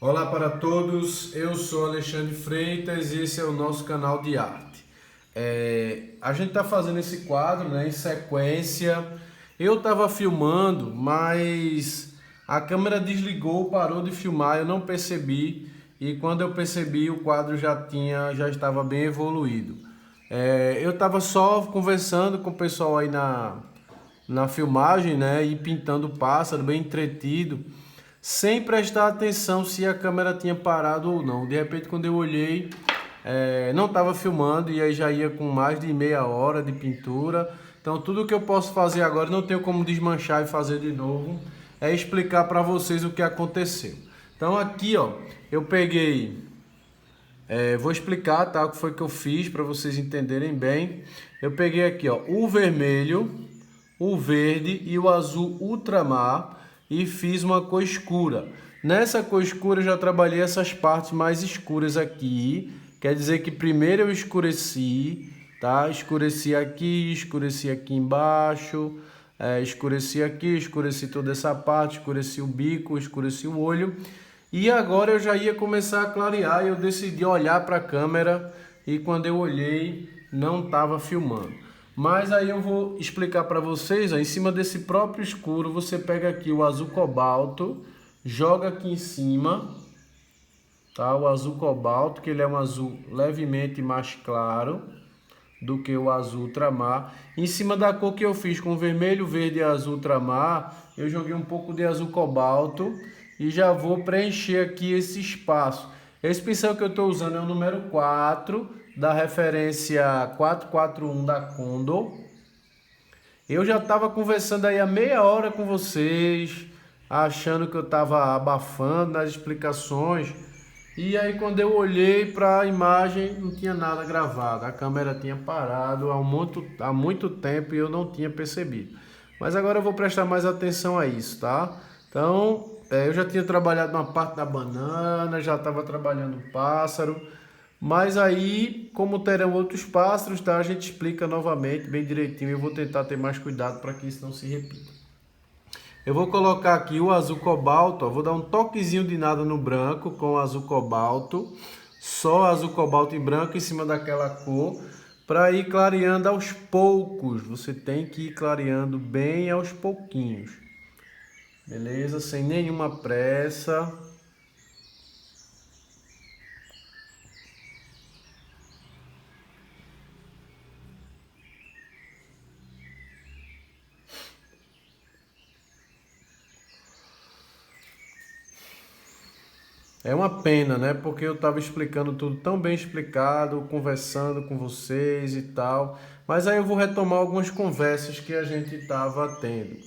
Olá para todos, eu sou Alexandre Freitas e esse é o nosso canal de arte. A gente está fazendo esse quadro, né, em sequência. Eu estava filmando, mas a câmera desligou, parou de filmar, eu não percebi. E quando eu percebi, o quadro já estava bem evoluído. Eu estava só conversando com o pessoal aí na filmagem, né, e pintando o pássaro, bem entretido, sem prestar atenção se a câmera tinha parado ou não. De repente, quando eu olhei, não estava filmando e aí já ia com mais de meia hora de pintura. Então, tudo que eu posso fazer agora, não tenho como desmanchar e fazer de novo, é explicar para vocês o que aconteceu. Então, aqui, ó, eu peguei, vou explicar, tá, o que foi que eu fiz para vocês entenderem bem. Eu peguei aqui, ó, o vermelho, o verde e o azul ultramar e fiz uma cor escura. Nessa cor escura eu já trabalhei essas partes mais escuras aqui. Quer dizer que primeiro eu escureci, tá? Escureci aqui embaixo, escureci aqui, escureci toda essa parte, escureci o bico, escureci o olho. E agora eu já ia começar a clarear e eu decidi olhar para a câmera e quando eu olhei não estava filmando. Mas aí eu vou explicar para vocês, ó, em cima desse próprio escuro, você pega aqui o azul cobalto, joga aqui em cima, tá? O azul cobalto, que ele é um azul levemente mais claro do que o azul ultramar. Em cima da cor que eu fiz com vermelho, verde e azul ultramar, eu joguei um pouco de azul cobalto e já vou preencher aqui esse espaço. Esse pincel que eu estou usando é o número 4, da referência 441 da Condor. Eu já estava conversando aí há meia hora com vocês, achando que eu estava abafando nas explicações. E aí quando eu olhei para a imagem, não tinha nada gravado. A câmera tinha parado há muito tempo e eu não tinha percebido. Mas agora eu vou prestar mais atenção a isso, tá? Então, eu já tinha trabalhado uma parte da banana, já estava trabalhando o pássaro. Mas aí, como terão outros pássaros, tá? A gente explica novamente, bem direitinho. Eu vou tentar ter mais cuidado para que isso não se repita. Eu vou colocar aqui o azul cobalto, ó, vou dar um toquezinho de nada no branco com o azul cobalto. Só azul cobalto e branco em cima daquela cor, para ir clareando aos poucos. Você tem que ir clareando bem aos pouquinhos. Beleza? Sem nenhuma pressa. É uma pena, né? Porque eu estava explicando tudo tão bem explicado, conversando com vocês e tal. Mas aí eu vou retomar algumas conversas que a gente estava tendo,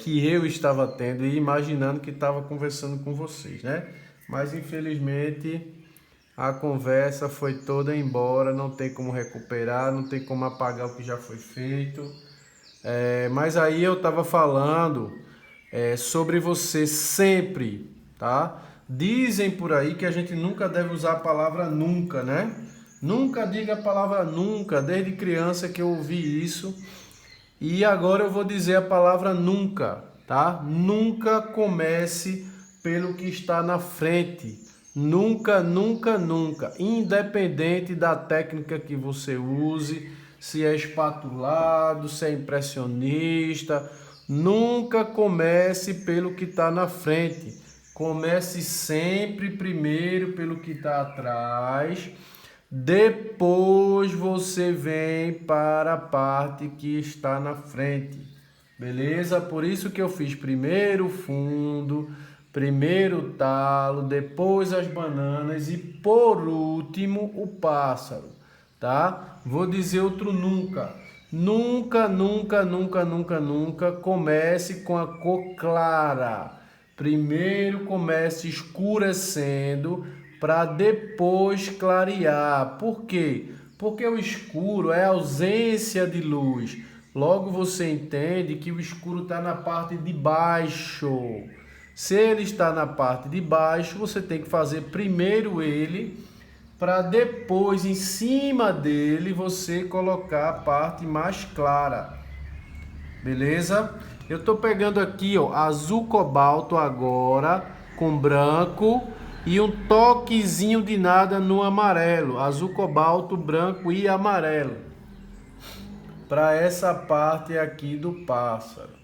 que eu estava tendo e imaginando que estava conversando com vocês, né? Mas infelizmente a conversa foi toda embora, não tem como recuperar, não tem como apagar o que já foi feito. Mas aí eu estava falando sobre você sempre, tá? Dizem por aí que a gente nunca deve usar a palavra nunca, né? Nunca diga a palavra nunca, desde criança que eu ouvi isso. E agora eu vou dizer a palavra nunca, tá? Nunca comece pelo que está na frente. Nunca, nunca, nunca. Independente da técnica que você use, se é espatulado, se é impressionista, nunca comece pelo que está na frente. Comece sempre primeiro pelo que está atrás. Depois você vem para a parte que está na frente, beleza? Por isso que eu fiz primeiro o fundo, primeiro o talo, depois as bananas e por último o pássaro, tá? Vou dizer outro nunca. Nunca, nunca, nunca, nunca, nunca comece com a cor clara. Primeiro comece escurecendo para depois clarear. Por quê? Porque o escuro é ausência de luz. Logo você entende que o escuro está na parte de baixo. Se ele está na parte de baixo, você tem que fazer primeiro ele, para depois, em cima dele, você colocar a parte mais clara. Beleza? Eu estou pegando aqui, ó, azul cobalto agora com branco e um toquezinho de nada no amarelo, azul cobalto, branco e amarelo, para essa parte aqui do pássaro.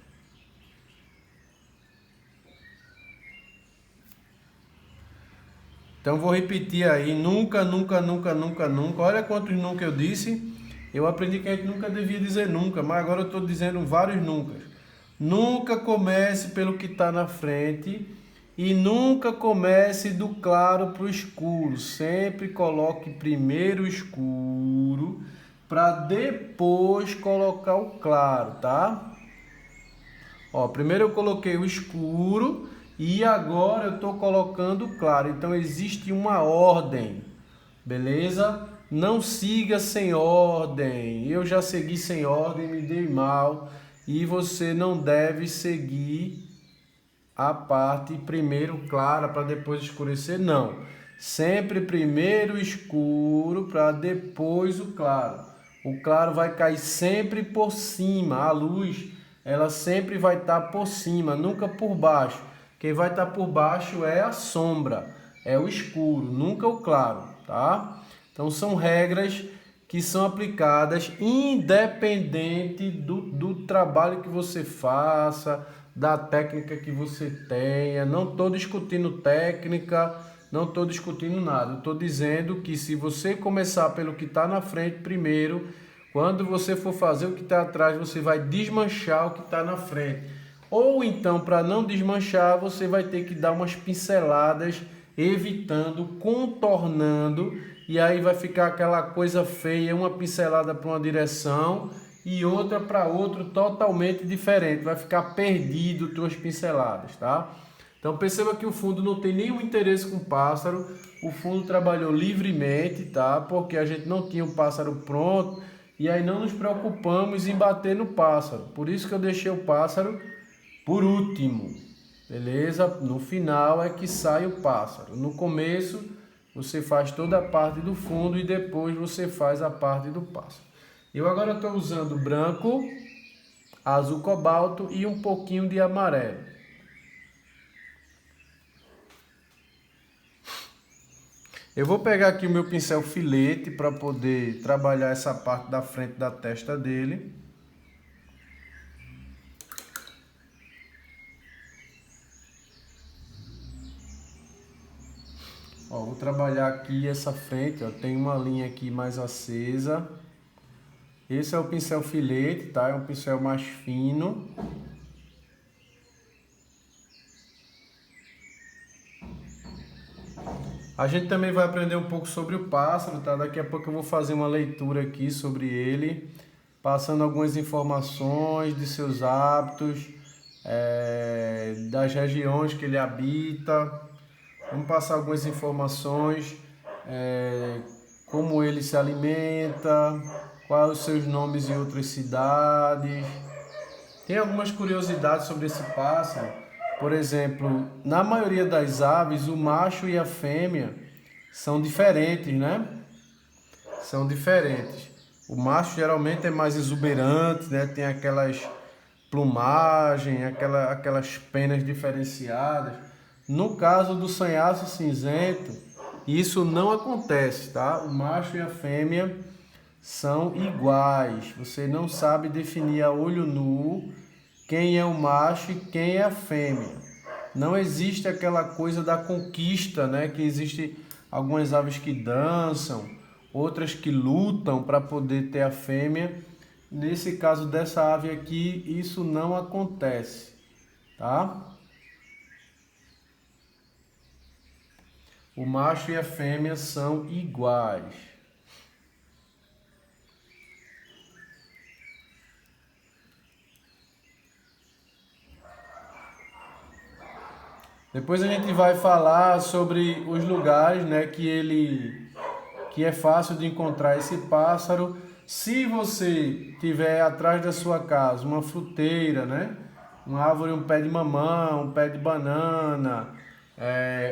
Então vou repetir aí, nunca, nunca, nunca, nunca, nunca. Olha quantos nunca eu disse. Eu aprendi que a gente nunca devia dizer nunca, mas agora eu estou dizendo vários nunca. Nunca comece pelo que está na frente e nunca comece do claro para o escuro. Sempre coloque primeiro o escuro para depois colocar o claro, tá? Ó, primeiro eu coloquei o escuro e agora eu estou colocando o claro. Então existe uma ordem, beleza? Não siga sem ordem. Eu já segui sem ordem, me dei mal. E você não deve seguir a parte primeiro clara para depois escurecer, não. Sempre primeiro escuro para depois o claro. O claro vai cair sempre por cima. A luz, ela sempre vai estar por cima, nunca por baixo. Quem vai estar por baixo é a sombra, é o escuro, nunca o claro, tá? Então são regras que são aplicadas independente do trabalho que você faça, da técnica que você tenha. Não estou discutindo técnica, não estou discutindo nada. Estou dizendo que se você começar pelo que está na frente primeiro, quando você for fazer o que está atrás, você vai desmanchar o que está na frente. Ou então, para não desmanchar, você vai ter que dar umas pinceladas, evitando, contornando, e aí vai ficar aquela coisa feia, uma pincelada para uma direção e outra para outro totalmente diferente. Vai ficar perdido tuas pinceladas, tá? Então perceba que o fundo não tem nenhum interesse com o pássaro. O fundo trabalhou livremente, tá? Porque a gente não tinha o pássaro pronto e aí não nos preocupamos em bater no pássaro. Por isso que eu deixei o pássaro por último, beleza? No final é que sai o pássaro. No começo você faz toda a parte do fundo e depois você faz a parte do pássaro. Eu agora estou usando branco, azul cobalto e um pouquinho de amarelo. Eu vou pegar aqui o meu pincel filete para poder trabalhar essa parte da frente da testa dele. Ó, vou trabalhar aqui essa frente, ó, tem uma linha aqui mais acesa. Esse é o pincel filete, tá? É um pincel mais fino. A gente também vai aprender um pouco sobre o pássaro, tá? Daqui a pouco eu vou fazer uma leitura aqui sobre ele, passando algumas informações de seus hábitos, das regiões que ele habita. Vamos passar algumas informações, como ele se alimenta, quais os seus nomes em outras cidades. Tem algumas curiosidades sobre esse pássaro. Por exemplo, na maioria das aves, o macho e a fêmea são diferentes, né? São diferentes. O macho geralmente é mais exuberante, né? Tem aquelas plumagem, aquelas penas diferenciadas. No caso do sanhaço cinzento, isso não acontece, tá? O macho e a fêmea são iguais. Você não sabe definir a olho nu quem é o macho e quem é a fêmea. Não existe aquela coisa da conquista, né? Que existe algumas aves que dançam, outras que lutam para poder ter a fêmea. Nesse caso dessa ave aqui, isso não acontece, tá? O macho e a fêmea são iguais. Depois a gente vai falar sobre os lugares, né, que é fácil de encontrar esse pássaro. Se você tiver atrás da sua casa uma fruteira, né, uma árvore, um pé de mamão, um pé de banana,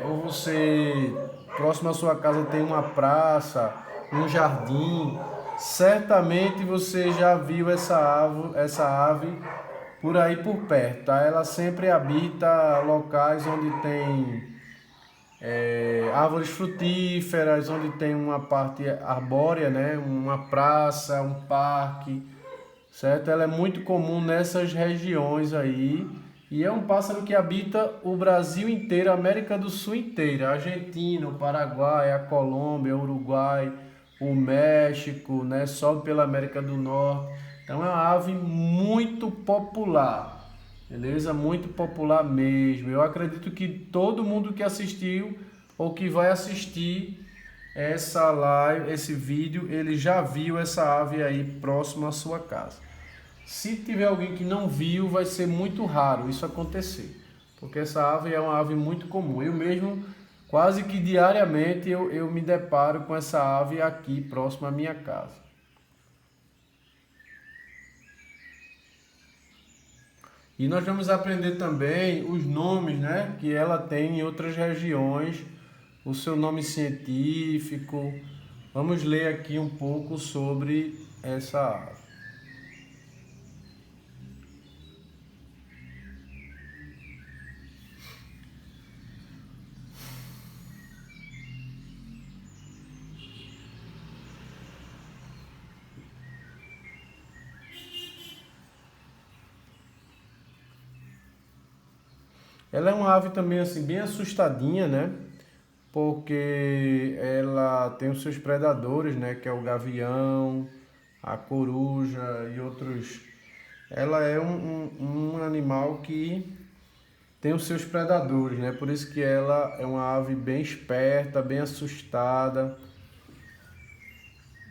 ou você próximo à sua casa tem uma praça, um jardim, certamente você já viu essa ave por aí por perto, tá? Ela sempre habita locais onde tem árvores frutíferas, onde tem uma parte arbórea, né? Uma praça, um parque, certo? Ela é muito comum nessas regiões aí e é um pássaro que habita o Brasil inteiro, a América do Sul inteira, a Argentina, o Paraguai, a Colômbia, o Uruguai, o México, né? Sobe pela América do Norte. Então é uma ave muito popular, beleza? Muito popular mesmo. Eu acredito que todo mundo que assistiu ou que vai assistir essa live, esse vídeo, ele já viu essa ave aí próximo à sua casa. Se tiver alguém que não viu, vai ser muito raro isso acontecer, porque essa ave é uma ave muito comum. Eu mesmo, quase que diariamente, eu me deparo com essa ave aqui próximo à minha casa. E nós vamos aprender também os nomes, né, que ela tem em outras regiões, o seu nome científico. Vamos ler aqui um pouco sobre essa ave. Ela é uma ave também assim bem assustadinha, né? Porque ela tem os seus predadores, né? Que é o gavião, a coruja e outros. Ela é um animal que tem os seus predadores, né? Por isso que ela é uma ave bem esperta, bem assustada,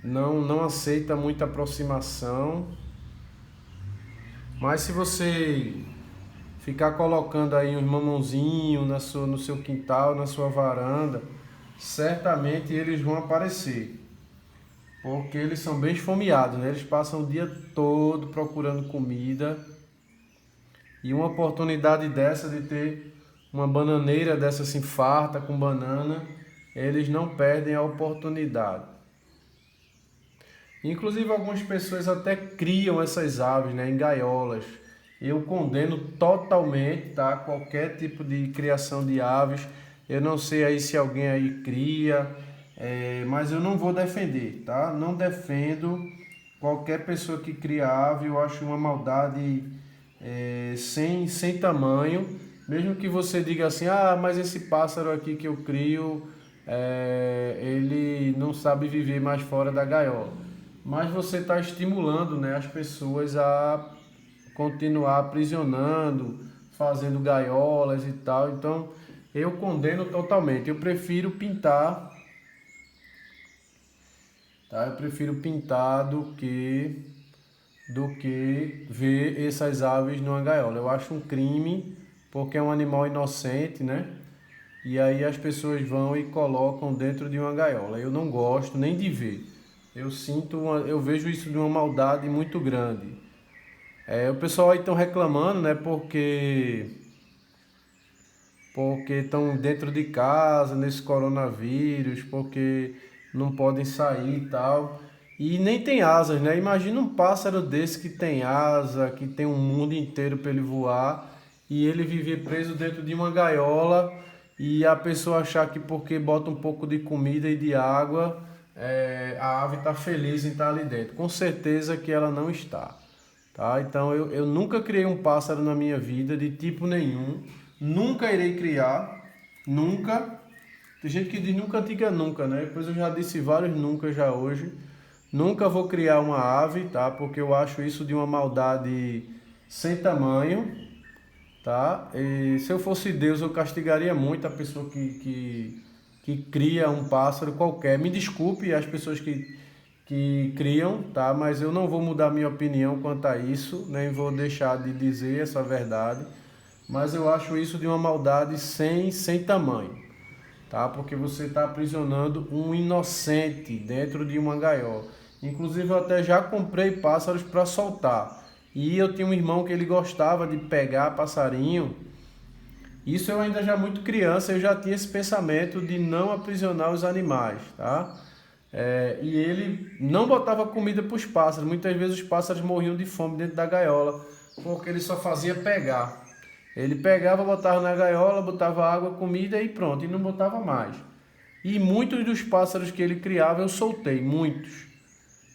não aceita muita aproximação. Mas se você ficar colocando aí uns mamãozinhos no seu quintal, na sua varanda, certamente eles vão aparecer. Porque eles são bem esfomeados, né? Eles passam o dia todo procurando comida. E uma oportunidade dessa de ter uma bananeira dessa assim farta com banana, eles não perdem a oportunidade. Inclusive algumas pessoas até criam essas aves, né, em gaiolas. Eu condeno totalmente, tá? Qualquer tipo de criação de aves. Eu não sei aí se alguém aí cria, mas eu não vou defender, tá? Não defendo qualquer pessoa que cria ave. Eu acho uma maldade sem tamanho. Mesmo que você diga assim, ah, mas esse pássaro aqui que eu crio, ele não sabe viver mais fora da gaiola. Mas você está estimulando, né, as pessoas a continuar aprisionando, fazendo gaiolas e tal. Então, eu condeno totalmente. Eu prefiro pintar, tá? Eu prefiro pintar do que ver essas aves numa gaiola. Eu acho um crime, porque é um animal inocente, né? E aí as pessoas vão e colocam dentro de uma gaiola. Eu não gosto nem de ver. Eu vejo isso de uma maldade muito grande. O pessoal aí estão reclamando, né? Porque estão dentro de casa nesse coronavírus, porque não podem sair e tal. E nem tem asas, né? Imagina um pássaro desse que tem asa, que tem um mundo inteiro para ele voar e ele viver preso dentro de uma gaiola e a pessoa achar que porque bota um pouco de comida e de água, a ave está feliz em estar ali dentro. Com certeza que ela não está. Tá? Então eu nunca criei um pássaro na minha vida de tipo nenhum, nunca irei criar, nunca. Tem gente que diz nunca diga nunca, né? Depois eu já disse vários nunca já hoje. Nunca vou criar uma ave, tá? Porque eu acho isso de uma maldade sem tamanho, tá? E se eu fosse Deus eu castigaria muito a pessoa que cria um pássaro qualquer. Me desculpe as pessoas que criam, tá? Mas eu não vou mudar minha opinião quanto a isso, nem vou deixar de dizer essa verdade, mas eu acho isso de uma maldade sem tamanho, tá? Porque você está aprisionando um inocente dentro de uma gaiola. Inclusive eu até já comprei pássaros para soltar, e eu tinha um irmão que ele gostava de pegar passarinho. Isso eu ainda já muito criança, eu já tinha esse pensamento de não aprisionar os animais, tá? E ele não botava comida para os pássaros. Muitas vezes os pássaros morriam de fome dentro da gaiola, porque ele só fazia pegar. Ele pegava, botava na gaiola, botava água, comida e pronto, e não botava mais. E muitos dos pássaros que ele criava eu soltei, muitos.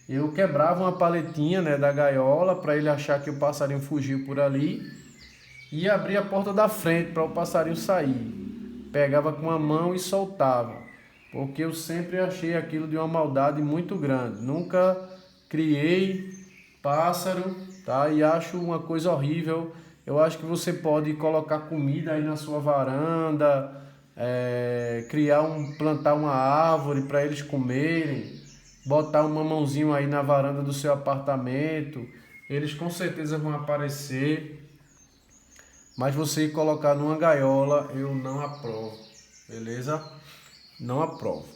Eu quebrava uma paletinha, né, da gaiola para ele achar que o passarinho fugiu por ali e abria a porta da frente para o passarinho sair. Pegava com a mão e soltava, porque eu sempre achei aquilo de uma maldade muito grande. Nunca criei pássaro, tá? E acho uma coisa horrível. Eu acho que você pode colocar comida aí na sua varanda, plantar uma árvore para eles comerem, botar um mamãozinho aí na varanda do seu apartamento. Eles com certeza vão aparecer. Mas você colocar numa gaiola, eu não aprovo, beleza? Não aprovo.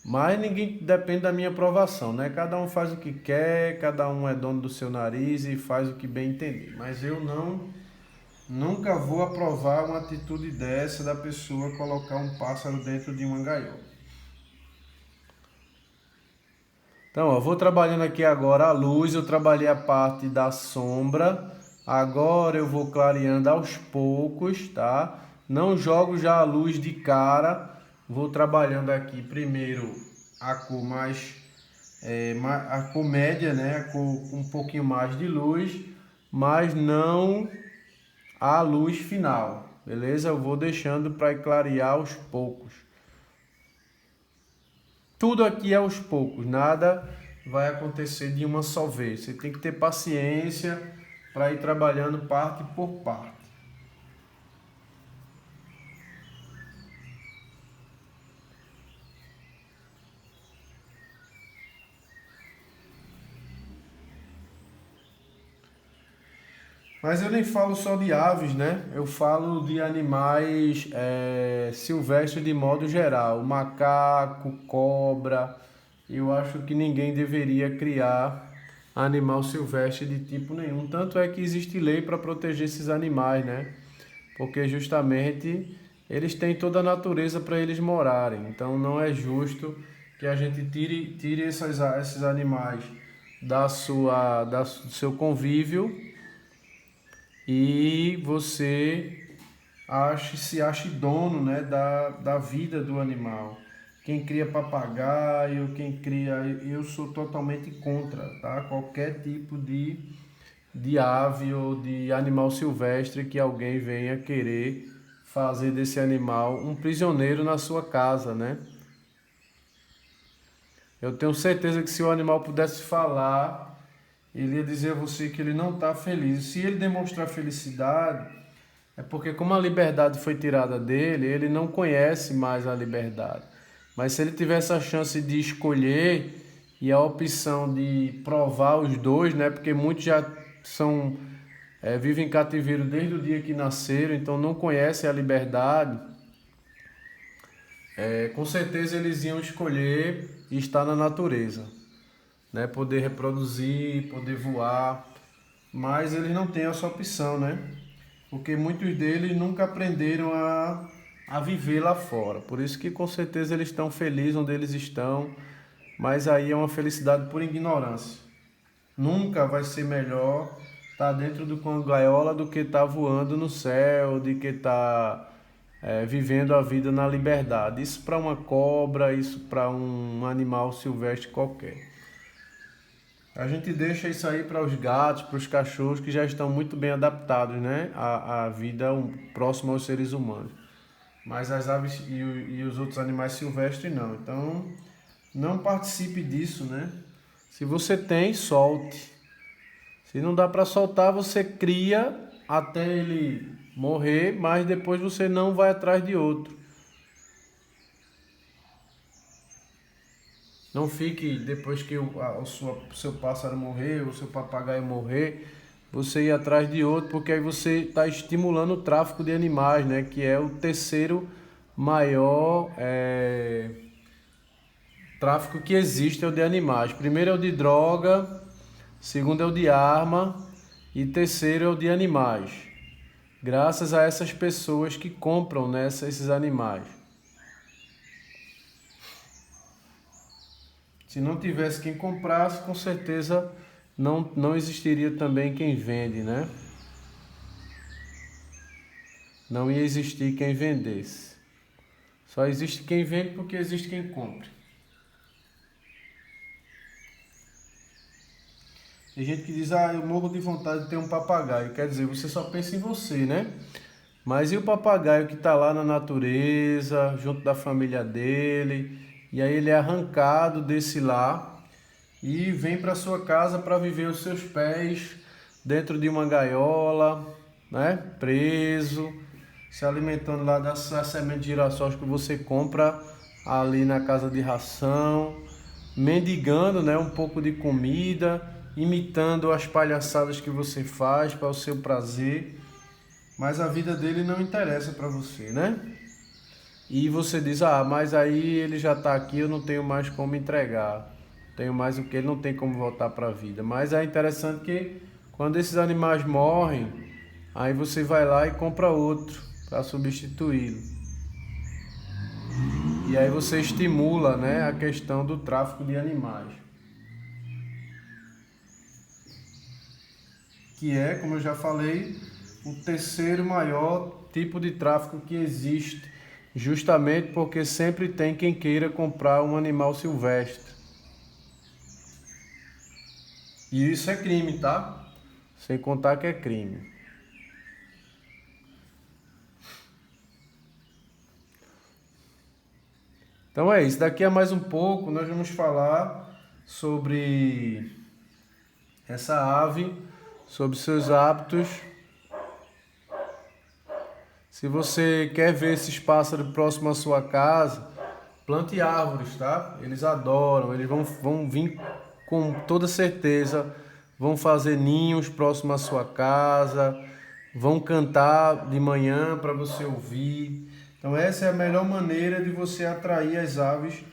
Mas ninguém depende da minha aprovação, né? Cada um faz o que quer, cada um é dono do seu nariz e faz o que bem entender. Mas eu nunca vou aprovar uma atitude dessa da pessoa colocar um pássaro dentro de uma gaiola. Então, ó, vou trabalhando aqui agora a luz, eu trabalhei a parte da sombra. Agora eu vou clareando aos poucos, tá? Não jogo já a luz de cara. Vou trabalhando aqui primeiro a cor a cor média, né? A cor com um pouquinho mais de luz, mas não a luz final, beleza? Eu vou deixando para clarear aos poucos. Tudo aqui é aos poucos, nada vai acontecer de uma só vez. Você tem que ter paciência para ir trabalhando parte por parte. Mas eu nem falo só de aves, né? Eu falo de animais silvestres de modo geral. Macaco, cobra. Eu acho que ninguém deveria criar animal silvestre de tipo nenhum. Tanto é que existe lei para proteger esses animais, né? Porque justamente eles têm toda a natureza para eles morarem. Então não é justo que a gente tire esses animais do seu convívio e você se ache dono, né, da vida do animal. Quem cria papagaio, quem cria... Eu sou totalmente contra, tá? Qualquer tipo de ave ou de animal silvestre que alguém venha querer fazer desse animal um prisioneiro na sua casa, né? Eu tenho certeza que se o animal pudesse falar, ele ia dizer a você que ele não está feliz. Se ele demonstrar felicidade, é porque como a liberdade foi tirada dele, ele não conhece mais a liberdade. Mas se ele tivesse a chance de escolher e a opção de provar os dois, né? Porque muitos já vivem em cativeiro desde o dia que nasceram, então não conhecem a liberdade. Com certeza eles iam escolher estar na natureza, né? Poder reproduzir, poder voar, mas eles não têm essa opção, né? Porque muitos deles nunca aprenderam a viver lá fora. Por isso que com certeza eles estão felizes onde eles estão, mas aí é uma felicidade por ignorância. Nunca vai ser melhor estar dentro de uma gaiola do que estar voando no céu, de que estar vivendo a vida na liberdade. Isso para uma cobra, isso para um animal silvestre qualquer. A gente deixa isso aí para os gatos, para os cachorros que já estão muito bem adaptados, né, à vida próxima aos seres humanos. Mas as aves e os outros animais silvestres não. Então, não participe disso, né? Se você tem, solte. Se não dá para soltar, você cria até ele morrer, mas depois você não vai atrás de outro. Não fique, depois que o seu pássaro morrer, o seu papagaio morrer, você ir atrás de outro, porque aí você está estimulando o tráfico de animais, né? Que é o terceiro maior tráfico que existe, é o de animais. Primeiro é o de droga, segundo é o de arma e terceiro é o de animais. Graças a essas pessoas que compram, né, esses animais. Se não tivesse quem comprasse, com certeza não existiria também quem vende, né? Não ia existir quem vendesse. Só existe quem vende porque existe quem compra. Tem gente que diz, eu morro de vontade de ter um papagaio. Quer dizer, você só pensa em você, né? Mas e o papagaio que está lá na natureza, junto da família dele, e aí ele é arrancado desse lar e vem para sua casa para viver os seus pés dentro de uma gaiola, né? Preso, se alimentando lá dessas sementes de girassóis que você compra ali na casa de ração, mendigando, né, um pouco de comida, imitando as palhaçadas que você faz para o seu prazer, mas a vida dele não interessa para você, né? E você diz, mas aí ele já está aqui, eu não tenho mais como entregar, tenho mais o que, ele não tem como voltar para a vida. Mas é interessante que quando esses animais morrem, aí você vai lá e compra outro para substituí-lo. E aí você estimula, né, a questão do tráfico de animais. Que é, como eu já falei, o terceiro maior tipo de tráfico que existe, justamente porque sempre tem quem queira comprar um animal silvestre. E isso é crime, tá? Sem contar que é crime. Então é isso, daqui a mais um pouco nós vamos falar sobre essa ave, sobre seus hábitos. Se você quer ver esses pássaros próximos à sua casa, plante árvores, tá? Eles adoram, eles vão vir com toda certeza, vão fazer ninhos próximos à sua casa, vão cantar de manhã para você ouvir. Então essa é a melhor maneira de você atrair as aves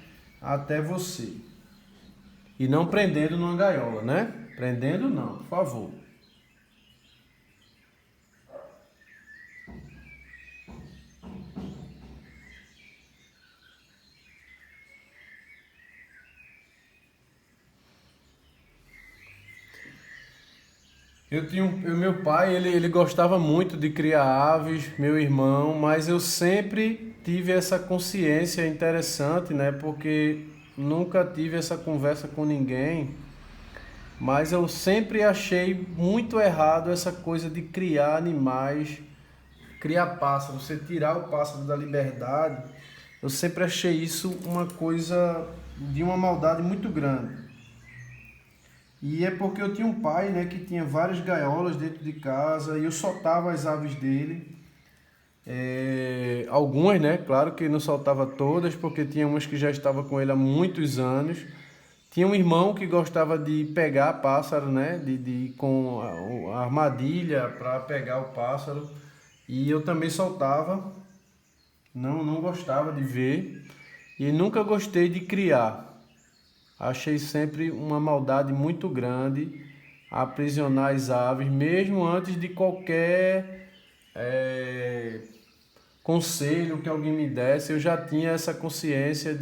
até você. E não prendendo numa gaiola, né? Prendendo não, por favor. Meu pai, ele gostava muito de criar aves, meu irmão, mas eu sempre tive essa consciência interessante, né? Porque nunca tive essa conversa com ninguém, mas eu sempre achei muito errado essa coisa de criar animais, criar pássaro, você tirar o pássaro da liberdade. Eu sempre achei isso uma coisa de uma maldade muito grande. E é porque eu tinha um pai, né, que tinha várias gaiolas dentro de casa e eu soltava as aves dele. Algumas, né, claro que não soltava todas, porque tinha umas que já estavam com ele há muitos anos. Tinha um irmão que gostava de pegar pássaro, né, com a armadilha para pegar o pássaro. E eu também soltava, não gostava de ver e nunca gostei de criar. Achei sempre uma maldade muito grande aprisionar as aves, mesmo antes de qualquer conselho que alguém me desse, eu já tinha essa consciência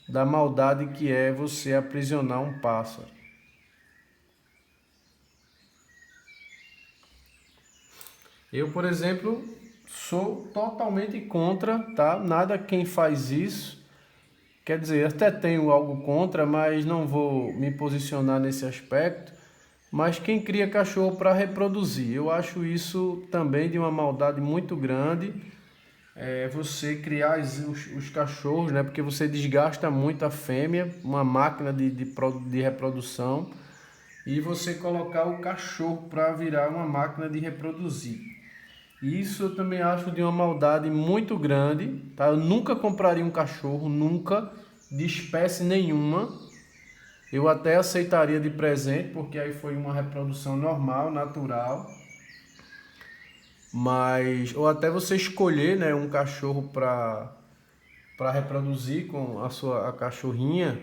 da maldade que é você aprisionar um pássaro. Eu, por exemplo, sou totalmente contra, tá? Nada quem faz isso. Quer dizer, até tenho algo contra, mas não vou me posicionar nesse aspecto. Mas quem cria cachorro para reproduzir, eu acho isso também de uma maldade muito grande. Você criar os cachorros, né? Porque você desgasta muito a fêmea, uma máquina de reprodução, e você colocar o cachorro para virar uma máquina de reproduzir. Isso eu também acho de uma maldade muito grande, tá? Eu nunca compraria um cachorro, nunca, de espécie nenhuma. Eu até aceitaria de presente, porque aí foi uma reprodução normal, natural. Mas, ou até você escolher, né, um cachorro para reproduzir com a cachorrinha,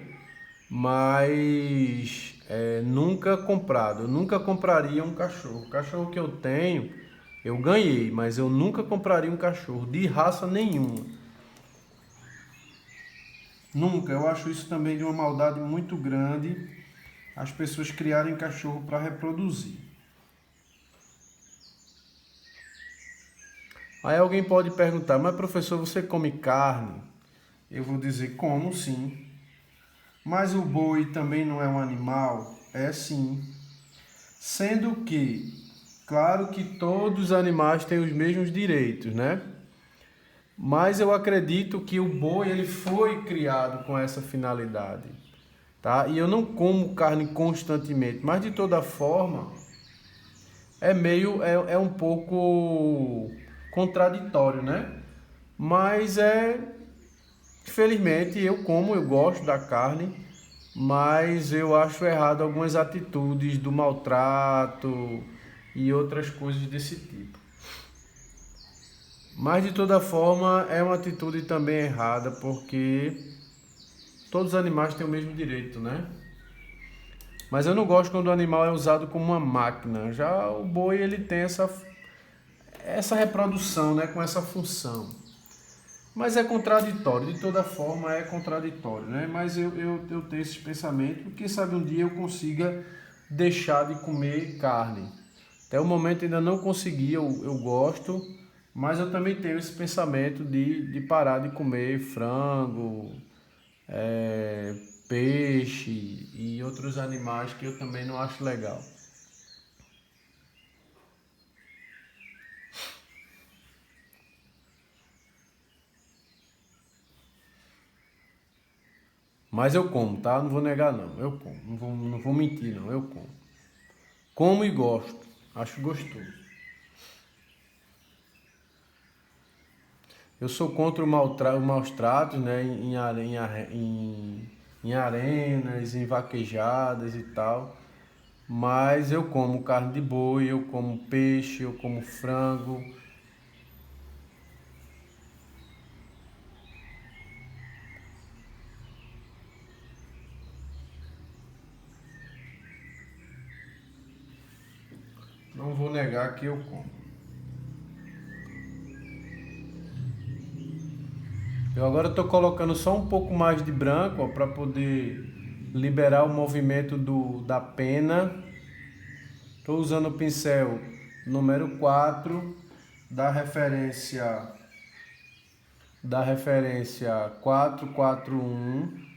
mas nunca comprado. Eu nunca compraria um cachorro. O cachorro que eu tenho, eu ganhei, mas eu nunca compraria um cachorro de raça nenhuma. Nunca. Eu acho isso também de uma maldade muito grande, as pessoas criarem cachorro para reproduzir. Aí alguém pode perguntar, mas professor, você come carne? Eu vou dizer, como sim. Mas o boi também não é um animal? É sim. Sendo que, claro que todos os animais têm os mesmos direitos, né? Mas eu acredito que o boi ele foi criado com essa finalidade, tá? E eu não como carne constantemente, mas de toda forma é um pouco contraditório, né? Mas infelizmente eu como, eu gosto da carne, mas eu acho errado algumas atitudes do maltrato e outras coisas desse tipo. Mas de toda forma é uma atitude também errada, porque todos os animais têm o mesmo direito, né? Mas eu não gosto quando o animal é usado como uma máquina. Já o boi ele tem essa reprodução, né, com essa função. Mas é contraditório, de toda forma é contraditório, né? Mas eu tenho esse pensamento, quem sabe um dia eu consiga deixar de comer carne. Até o momento ainda não consegui, eu gosto, mas eu também tenho esse pensamento de parar de comer frango, é, peixe e outros animais que eu também não acho legal. Mas eu como, tá? Não vou negar não, eu como, não vou mentir não, eu como. Como e gosto, acho gostoso. Eu sou contra o maus tratos, né, em arenas, em vaquejadas e tal. Mas eu como carne de boi, eu como peixe, eu como frango. Não vou negar que eu como. Eu agora estou colocando só um pouco mais de branco para poder liberar o movimento da pena. Estou usando o pincel número 4 da referência da referência 441.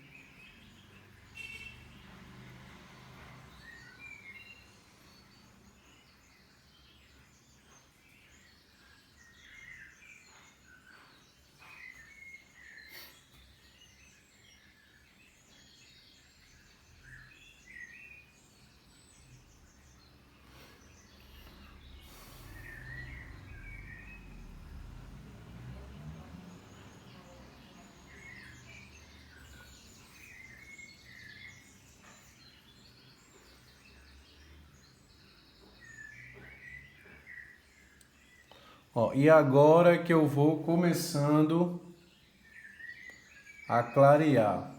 Ó, e agora que eu vou começando a clarear.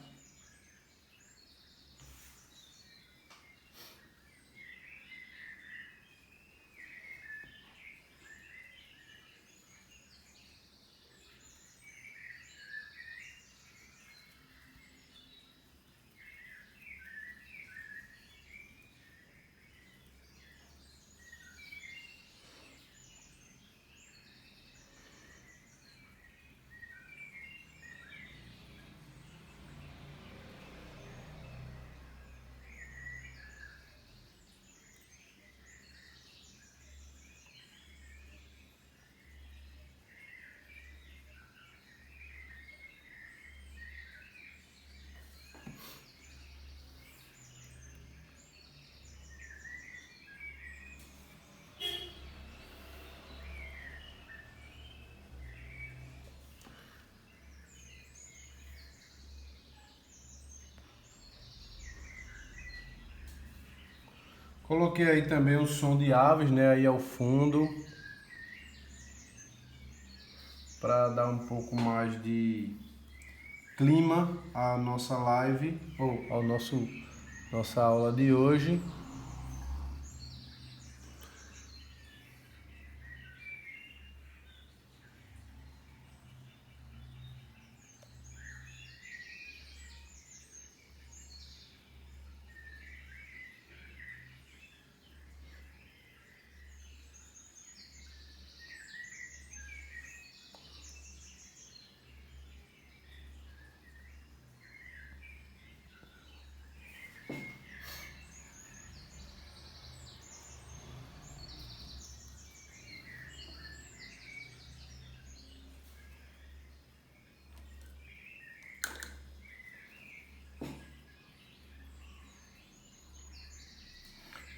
Coloquei aí também o som de aves, né, aí ao fundo, para dar um pouco mais de clima à nossa live ou ao nossa aula de hoje.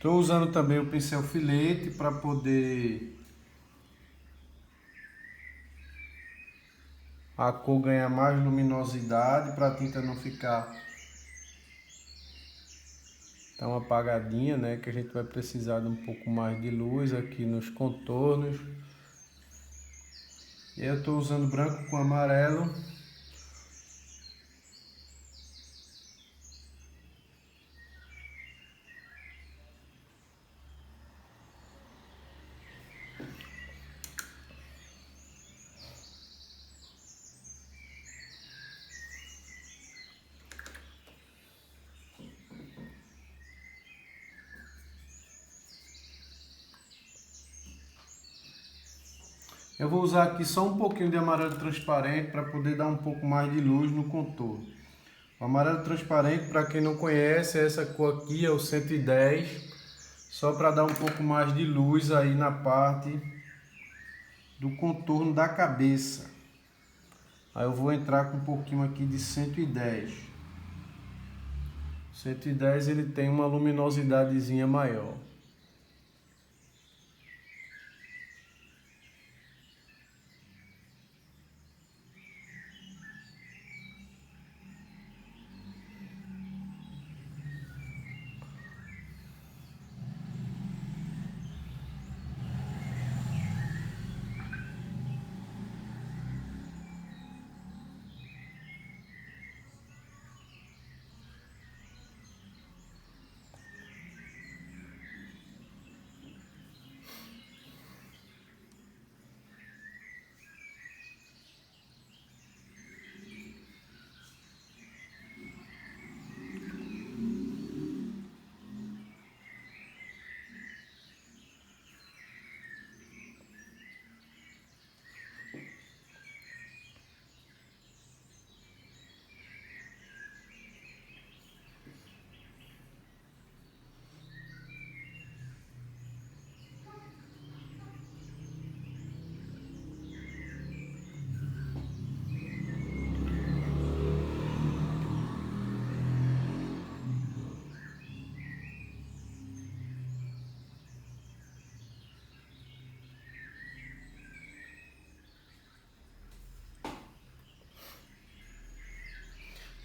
Estou usando também o pincel filete para poder a cor ganhar mais luminosidade, para a tinta não ficar tão apagadinha, né? Que a gente vai precisar de um pouco mais de luz aqui nos contornos. E eu estou usando branco com amarelo. Eu vou usar aqui só um pouquinho de amarelo transparente para poder dar um pouco mais de luz no contorno. O amarelo transparente, para quem não conhece, é essa cor aqui, é o 110, só para dar um pouco mais de luz aí na parte do contorno da cabeça. Aí eu vou entrar com um pouquinho aqui de 110. 110 ele tem uma luminosidadezinha maior.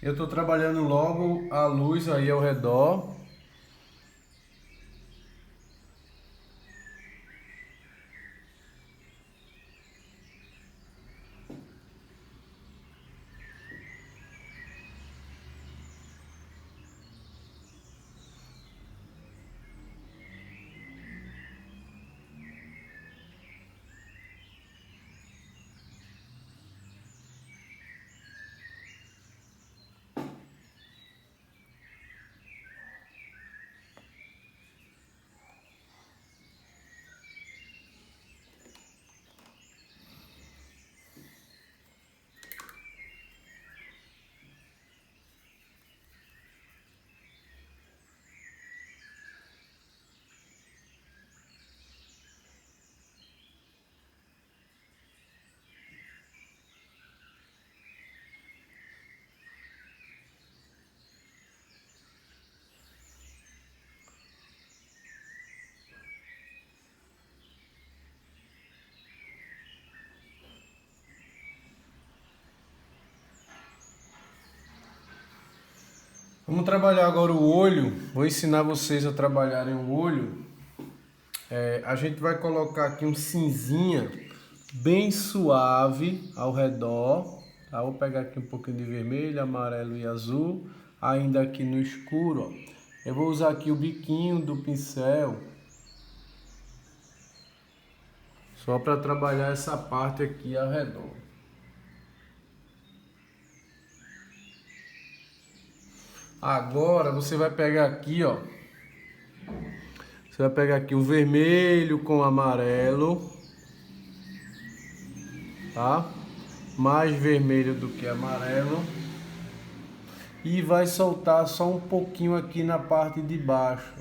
Eu estou trabalhando logo a luz aí ao redor. Vamos trabalhar agora o olho. Vou ensinar vocês a trabalharem o olho. A gente vai colocar aqui um cinzinha bem suave ao redor. Tá? Vou pegar aqui um pouquinho de vermelho, amarelo e azul. Ainda aqui no escuro. Ó. Eu vou usar aqui o biquinho do pincel. Só para trabalhar essa parte aqui ao redor. Agora você vai pegar aqui, ó. Você vai pegar aqui o vermelho com o amarelo, tá? Mais vermelho do que amarelo. E vai soltar só um pouquinho aqui na parte de baixo.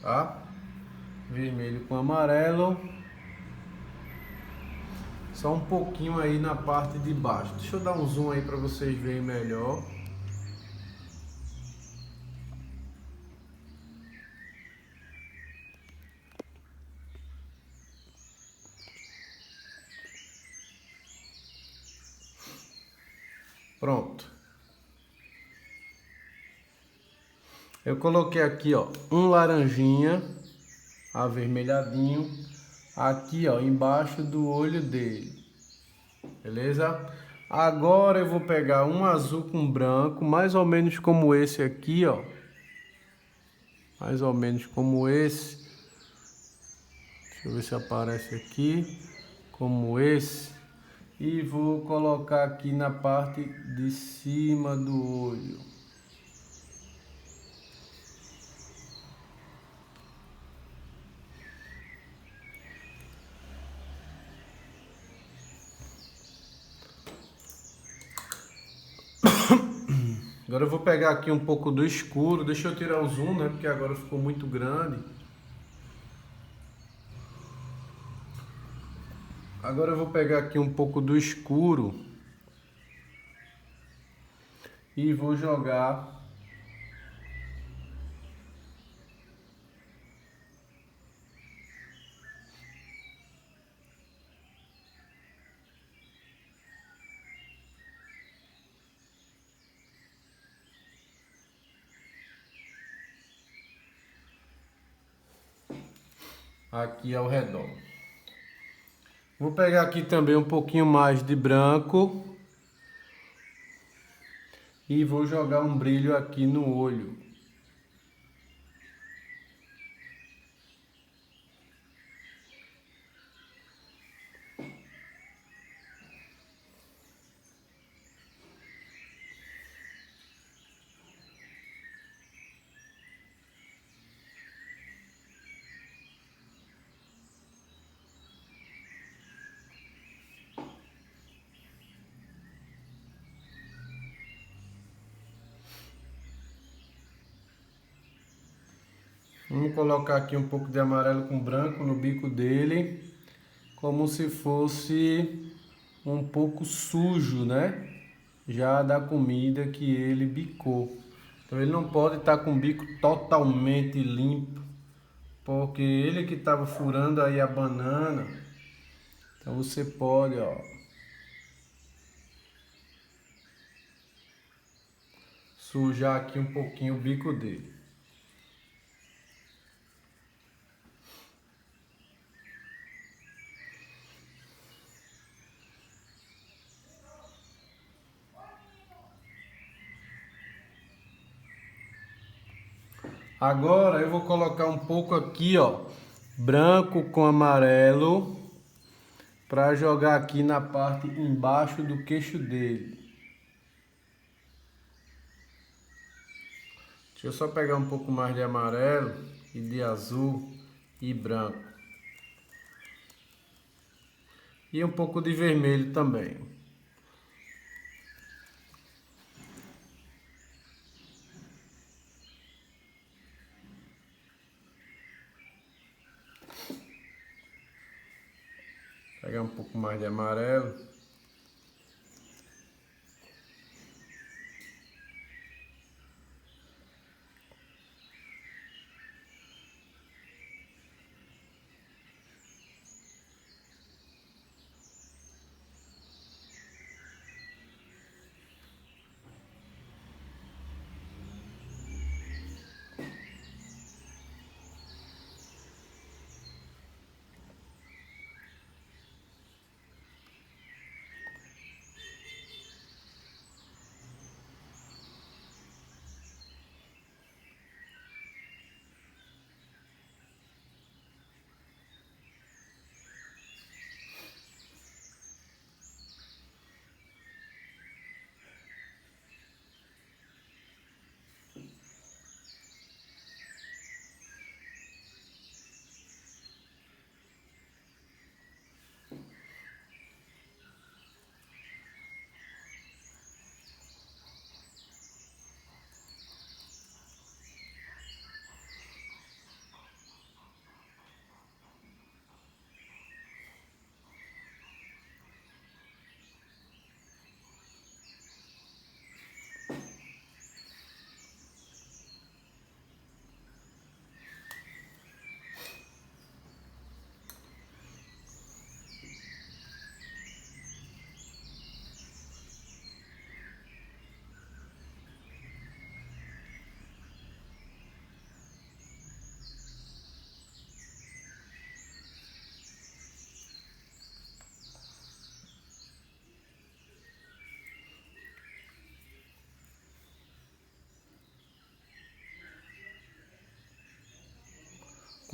Tá? Vermelho com amarelo. só um pouquinho aí na parte de baixo. Deixa eu dar um zoom aí para vocês verem melhor. Pronto. Eu coloquei aqui, ó, um laranjinha avermelhadinho aqui, ó, embaixo do olho dele. Beleza? Agora eu vou pegar um azul com branco, mais ou menos como esse aqui, ó. Mais ou menos como esse. Deixa eu ver se aparece aqui. Como esse. E vou colocar aqui na parte de cima do olho. Agora eu vou pegar aqui um pouco do escuro. Deixa eu tirar o zoom, né? Porque agora ficou muito grande. Agora eu vou pegar aqui um pouco do escuro e vou jogar aqui ao redor. Vou pegar aqui também um pouquinho mais de branco e vou jogar um brilho aqui no olho. Vamos colocar aqui um pouco de amarelo com branco no bico dele, como se fosse um pouco sujo, né? Já da comida que ele bicou. Então ele não pode estar com o bico totalmente limpo, porque ele que estava furando aí a banana. Então você pode, ó, sujar aqui um pouquinho o bico dele. Agora eu vou colocar um pouco aqui, ó, branco com amarelo, para jogar aqui na parte embaixo do queixo dele. Deixa eu só pegar um pouco mais de amarelo e de azul e branco. E um pouco de vermelho também. Pegar um pouco mais de amarelo.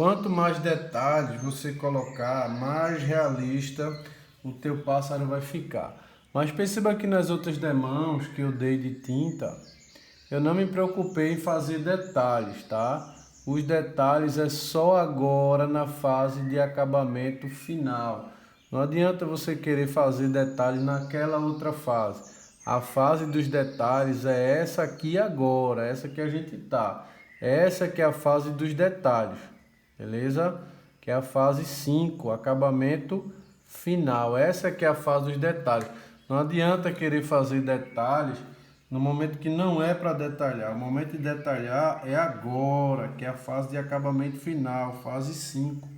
Quanto mais detalhes você colocar, mais realista o teu pássaro vai ficar. Mas perceba que nas outras demãos que eu dei de tinta, eu não me preocupei em fazer detalhes, tá? Os detalhes é só agora na fase de acabamento final. Não adianta você querer fazer detalhes naquela outra fase. A fase dos detalhes é essa aqui agora, essa que a gente tá. Essa que é a fase dos detalhes, beleza? Que é a fase 5, acabamento final. Essa que é a fase dos detalhes. Não adianta querer fazer detalhes no momento que não é para detalhar. O momento de detalhar é agora, que é a fase de acabamento final, fase 5.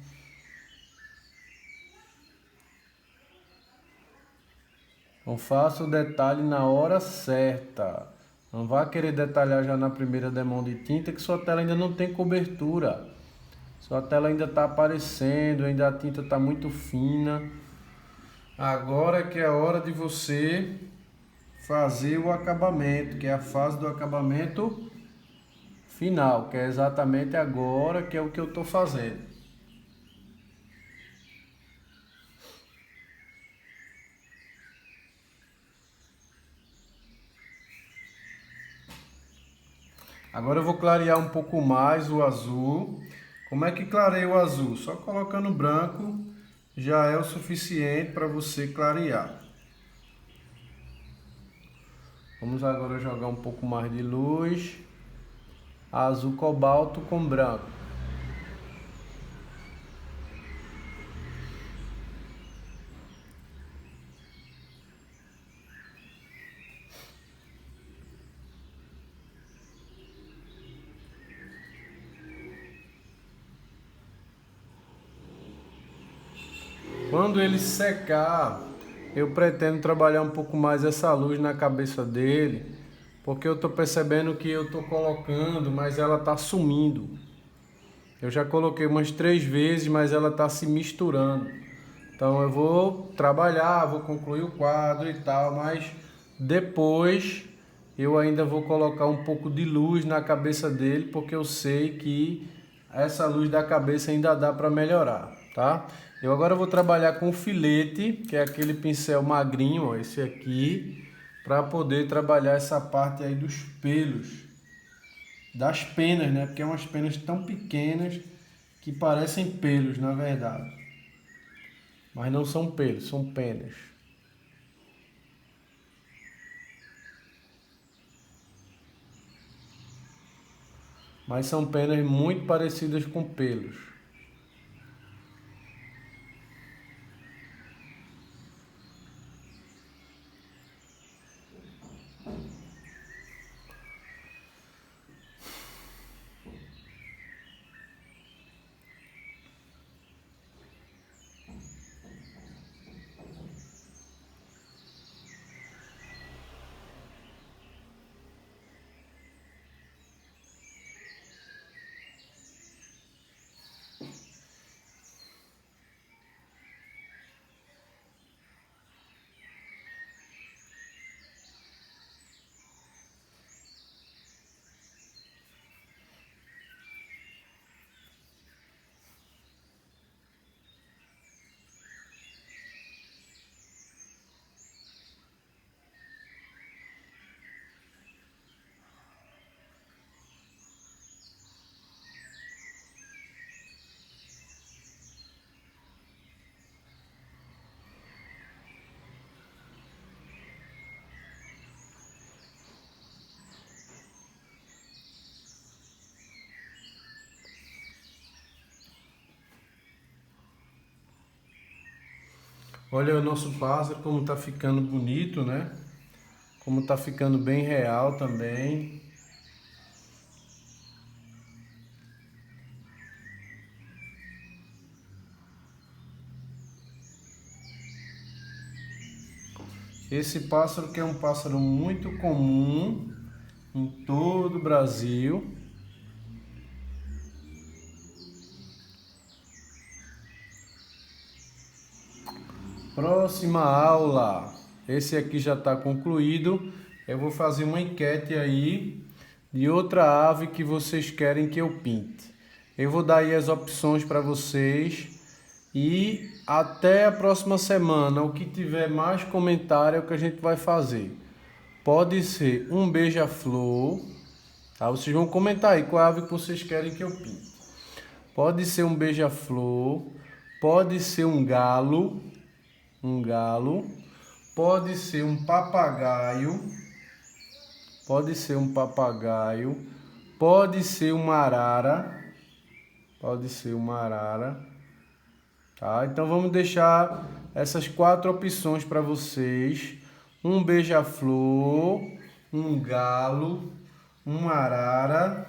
Então faça o detalhe na hora certa. Não vá querer detalhar já na primeira demão de tinta, que sua tela ainda não tem cobertura. Sua tela ainda está aparecendo, ainda a tinta está muito fina. Agora que é a hora de você fazer o acabamento, que é a fase do acabamento final, que é exatamente agora, que é o que eu estou fazendo. Agora eu vou clarear um pouco mais o azul. Como é que clareia o azul? Só colocando branco já é o suficiente para você clarear. Vamos agora jogar um pouco mais de luz. Azul cobalto com branco. Quando ele secar, eu pretendo trabalhar um pouco mais essa luz na cabeça dele, porque eu estou percebendo que eu estou colocando, mas ela está sumindo. Eu já coloquei umas 3 vezes, mas ela está se misturando. Então eu vou trabalhar, vou concluir o quadro e tal, mas depois eu ainda vou colocar um pouco de luz na cabeça dele, porque eu sei que essa luz da cabeça ainda dá para melhorar, tá? Eu agora vou trabalhar com filete, que é aquele pincel magrinho, ó, esse aqui, para poder trabalhar essa parte aí dos pelos, das penas, né? Porque é umas penas tão pequenas que parecem pelos, na verdade. Mas não são pelos, são penas. Mas são penas muito parecidas com pelos. Olha o nosso pássaro como tá ficando bonito, né? Como tá ficando bem real também. Esse pássaro que é um pássaro muito comum em todo o Brasil. Próxima aula. Esse aqui já está concluído. Eu vou fazer uma enquete aí de outra ave que vocês querem que eu pinte. Eu vou dar aí as opções para vocês. E até a próxima semana, o que tiver mais comentário é o que a gente vai fazer. Pode ser um beija-flor, tá? Vocês vão comentar aí qual ave que vocês querem que eu pinte. Pode ser um beija-flor, pode ser um galo, pode ser um papagaio, pode ser um papagaio, pode ser uma arara, tá? Então vamos deixar essas 4 opções para vocês: um beija-flor, um galo, uma arara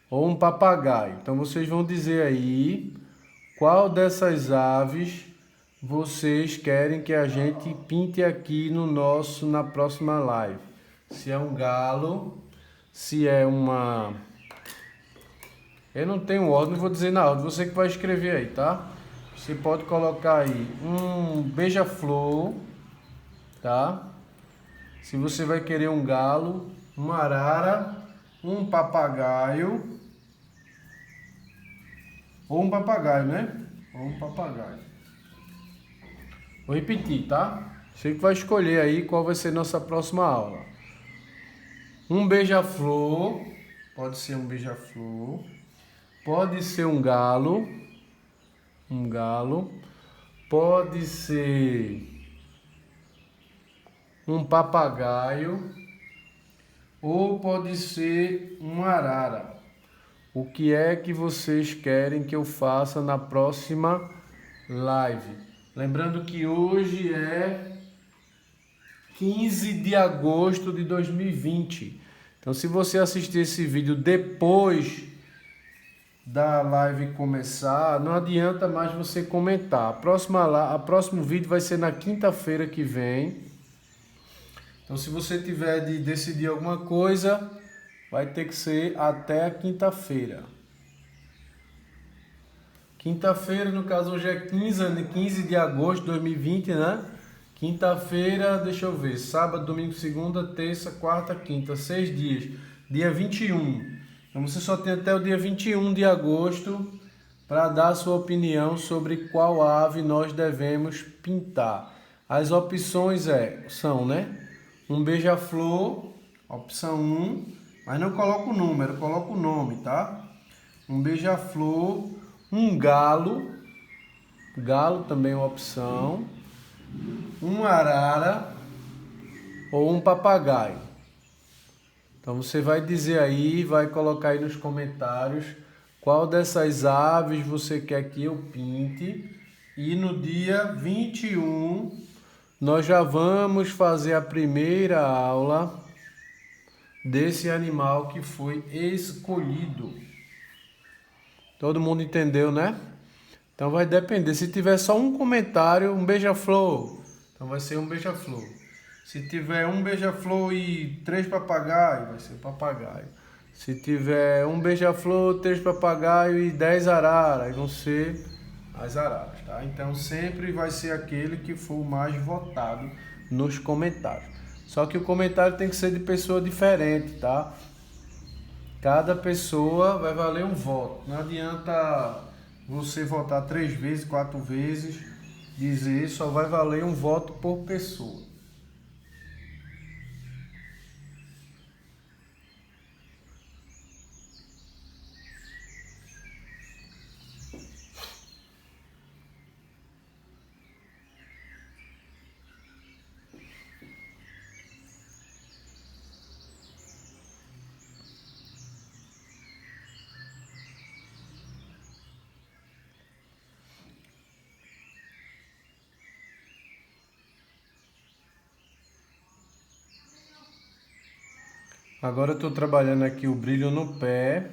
ou um papagaio. Então vocês vão dizer aí qual dessas aves vocês querem que a gente pinte aqui na próxima live. Se é um galo, se é uma... Eu não tenho ordem, não vou dizer na ordem, você que vai escrever aí, tá? Você pode colocar aí um beija-flor, tá? Se você vai querer um galo, uma arara, um papagaio, ou um papagaio, né? Ou um papagaio. Vou repetir, tá? Você que vai escolher aí qual vai ser nossa próxima aula. Um beija-flor, pode ser um beija-flor, pode ser um galo, pode ser um papagaio ou pode ser uma arara. O que é que vocês querem que eu faça na próxima live? Lembrando que hoje é 15 de agosto de 2020. Então, se você assistir esse vídeo depois da live começar, não adianta mais você comentar. A próximo vídeo vai ser na quinta-feira que vem. Então, se você tiver de decidir alguma coisa, vai ter que ser até a quinta-feira. Quinta-feira, no caso, hoje é 15 de agosto de 2020, né? Quinta-feira, deixa eu ver, sábado, domingo, segunda, terça, quarta, quinta, 6 dias. Dia 21. Então, você só tem até o dia 21 de agosto para dar a sua opinião sobre qual ave nós devemos pintar. As opções são, né? Um beija-flor, opção 1, mas não coloca o número, coloca o nome, tá? Um beija-flor, um galo também é uma opção, uma arara ou um papagaio. Então você vai dizer aí, vai colocar aí nos comentários qual dessas aves você quer que eu pinte. E no dia 21 nós já vamos fazer a primeira aula desse animal que foi escolhido. Todo mundo entendeu, né? Então vai depender. Se tiver só um comentário, um beija-flor, então vai ser um beija-flor. Se tiver um beija-flor e 3 papagaios, vai ser papagaio. Se tiver um beija-flor, 3 papagaios e 10 araras, vão ser as araras, tá? Então sempre vai ser aquele que for o mais votado nos comentários. Só que o comentário tem que ser de pessoa diferente, tá? Cada pessoa vai valer um voto. Não adianta você votar 3 vezes, 4 vezes, dizer só vai valer um voto por pessoa. Agora eu estou trabalhando aqui o brilho no pé.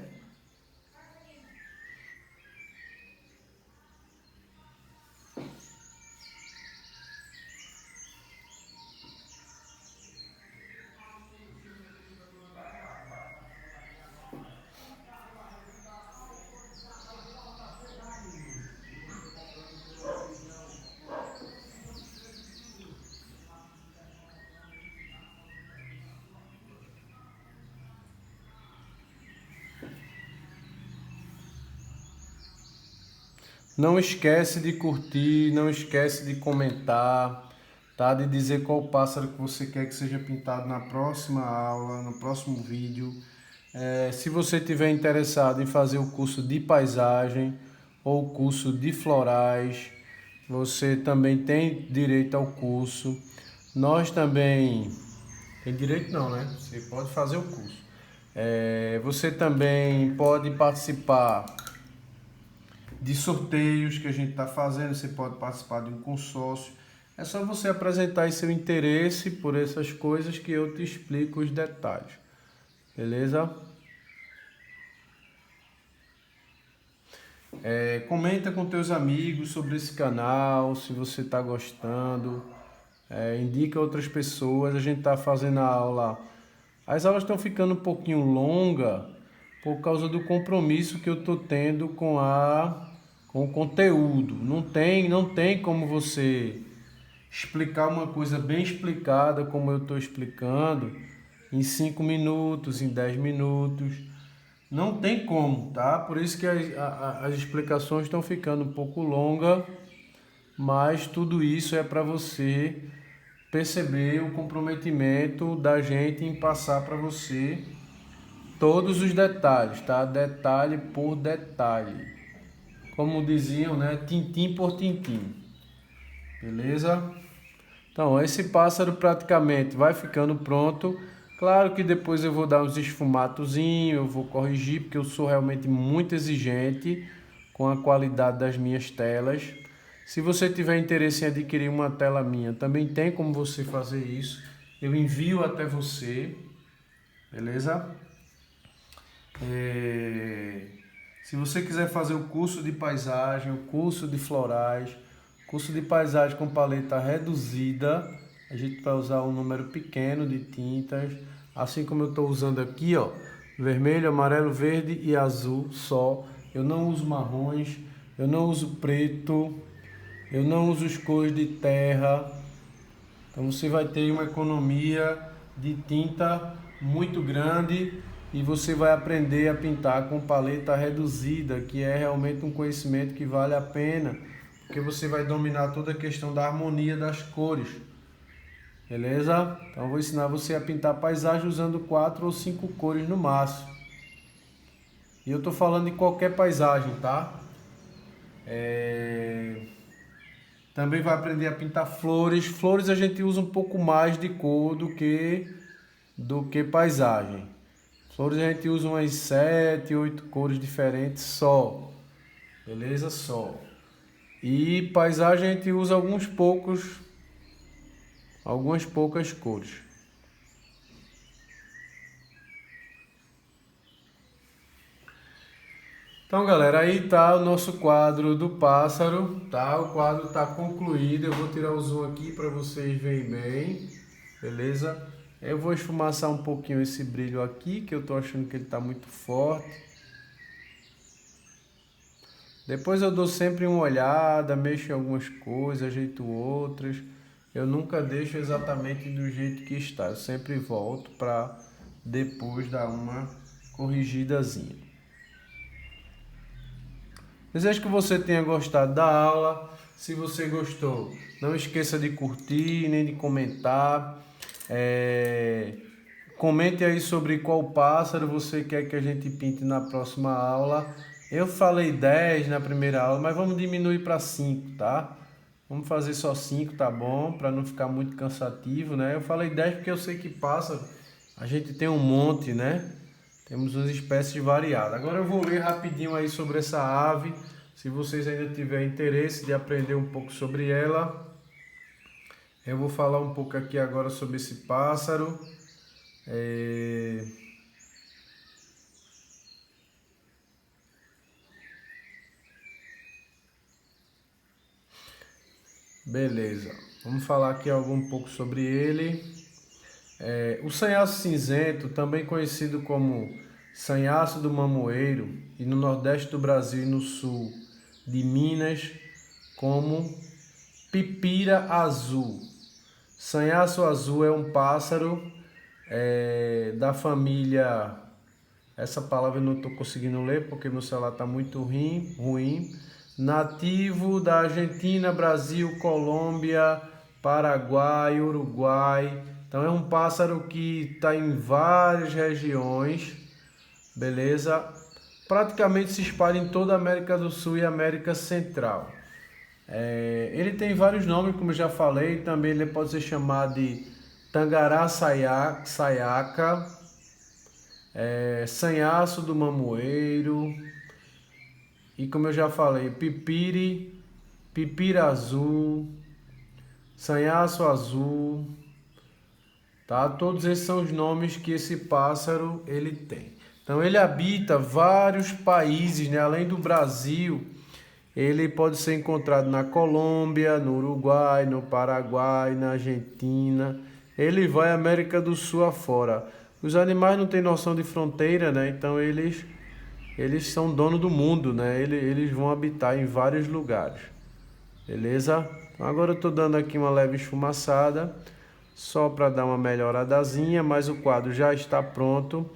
Não esquece de curtir, não esquece de comentar, tá? De dizer qual pássaro que você quer que seja pintado na próxima aula, no próximo vídeo. Se você tiver interessado em fazer o curso de paisagem ou o curso de florais, você também tem direito ao curso. Nós também... Tem direito não, né? Você pode fazer o curso. Você também pode participar de sorteios que a gente está fazendo, você pode participar de um consórcio. É só você apresentar aí seu interesse por essas coisas que eu te explico os detalhes. Beleza? Comenta com teus amigos sobre esse canal, se você está gostando. Indica outras pessoas. A gente está fazendo a aula. As aulas estão ficando um pouquinho longas por causa do compromisso que eu estou tendo com o conteúdo. Não tem como você explicar uma coisa bem explicada como eu estou explicando em 5 minutos, em 10 minutos. Não tem como, tá? Por isso que as explicações estão ficando um pouco longas, mas tudo isso é para você perceber o comprometimento da gente em passar para você todos os detalhes, tá? Detalhe por detalhe. Como diziam, né? Tintim por tintim. Beleza? Então, esse pássaro praticamente vai ficando pronto. Claro que depois eu vou dar uns esfumatozinhos, eu vou corrigir, porque eu sou realmente muito exigente com a qualidade das minhas telas. Se você tiver interesse em adquirir uma tela minha, também tem como você fazer isso. Eu envio até você, beleza? Se você quiser fazer o curso de paisagem, o curso de florais, curso de paisagem com paleta reduzida, a gente vai usar um número pequeno de tintas, assim como eu estou usando aqui, ó, vermelho, amarelo, verde e azul só. Eu não uso marrons, eu não uso preto, eu não uso as cores de terra. Então você vai ter uma economia de tinta muito grande e você vai aprender a pintar com paleta reduzida, que é realmente um conhecimento que vale a pena, porque você vai dominar toda a questão da harmonia das cores. Beleza? Então eu vou ensinar você a pintar paisagem usando 4 ou 5 cores no máximo. E eu estou falando de qualquer paisagem, tá? Também vai aprender a pintar flores. Flores a gente usa um pouco mais de cor do que paisagem. Flores a gente usa umas 7, 8 cores diferentes só. Beleza? Só. E paisagem a gente usa algumas poucas cores. Então, galera, aí tá o nosso quadro do pássaro, tá? O quadro tá concluído. Eu vou tirar o zoom aqui para vocês verem bem, beleza? Eu vou esfumaçar um pouquinho esse brilho aqui, que eu tô achando que ele tá muito forte. Depois eu dou sempre uma olhada, mexo em algumas coisas, ajeito outras. Eu nunca deixo exatamente do jeito que está. Eu sempre volto para depois dar uma corrigidazinha. Desejo que você tenha gostado da aula. Se você gostou, não esqueça de curtir nem de comentar. Comente aí sobre qual pássaro você quer que a gente pinte na próxima aula. Eu falei 10 na primeira aula, mas vamos diminuir para 5, tá? Vamos fazer só 5, tá bom? Para não ficar muito cansativo, né? Eu falei 10 porque eu sei que pássaro a gente tem um monte, né? Temos umas espécies variadas. Agora eu vou ler rapidinho aí sobre essa ave. Se vocês ainda tiverem interesse de aprender um pouco sobre ela, eu vou falar um pouco aqui agora sobre esse pássaro. Beleza, vamos falar aqui um pouco sobre ele. O sanhaço cinzento, também conhecido como sanhaço do mamoeiro, e no nordeste do Brasil e no sul de Minas, como pipira azul. Sanhaço azul é um pássaro da família... Essa palavra eu não estou conseguindo ler porque meu celular está muito ruim. nativo da Argentina, Brasil, Colômbia, Paraguai, Uruguai. Então é um pássaro que está em várias regiões, beleza? Praticamente se espalha em toda a América do Sul e América Central. Ele tem vários nomes, como eu já falei. Também ele pode ser chamado de tangará saiaca, sanhaço do mamoeiro, e como eu já falei, pipira azul, sanhaço azul, tá? Todos esses são os nomes que esse pássaro ele tem. Então ele habita vários países, né? Além do Brasil, ele pode ser encontrado na Colômbia, no Uruguai, no Paraguai, na Argentina. Ele vai América do Sul afora. Os animais não têm noção de fronteira, né? Então eles são dono do mundo, né? Eles vão habitar em vários lugares. Beleza? Então agora eu estou dando aqui uma leve esfumaçada, só para dar uma melhoradazinha, mas o quadro já está pronto.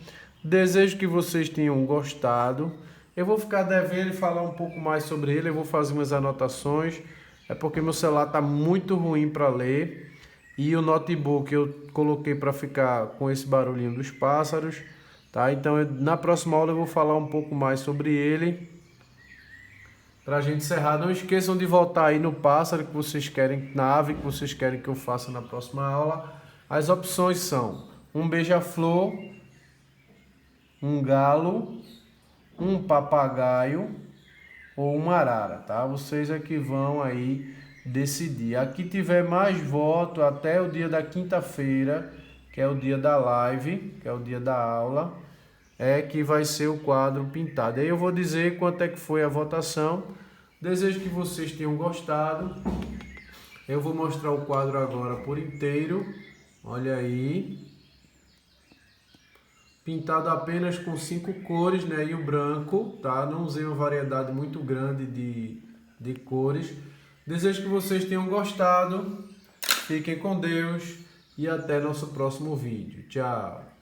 Desejo que vocês tenham gostado. Eu vou ficar devendo falar um pouco mais sobre ele, eu vou fazer umas anotações, é porque meu celular está muito ruim para ler, e o notebook eu coloquei para ficar com esse barulhinho dos pássaros, tá? Então na próxima aula eu vou falar um pouco mais sobre ele, para a gente encerrar. Não esqueçam de voltar aí no pássaro que vocês querem, na ave que vocês querem que eu faça na próxima aula. As opções são um beija-flor, um galo, um papagaio ou uma arara, tá? Vocês é que vão aí decidir. Aqui tiver mais voto até o dia da quinta-feira, que é o dia da live, que é o dia da aula, é que vai ser o quadro pintado. Aí eu vou dizer quanto é que foi a votação. Desejo que vocês tenham gostado. Eu vou mostrar o quadro agora por inteiro. Olha aí. Pintado apenas com 5 cores, né? E o branco, tá? Não usei uma variedade muito grande de cores. Desejo que vocês tenham gostado. Fiquem com Deus e até nosso próximo vídeo. Tchau!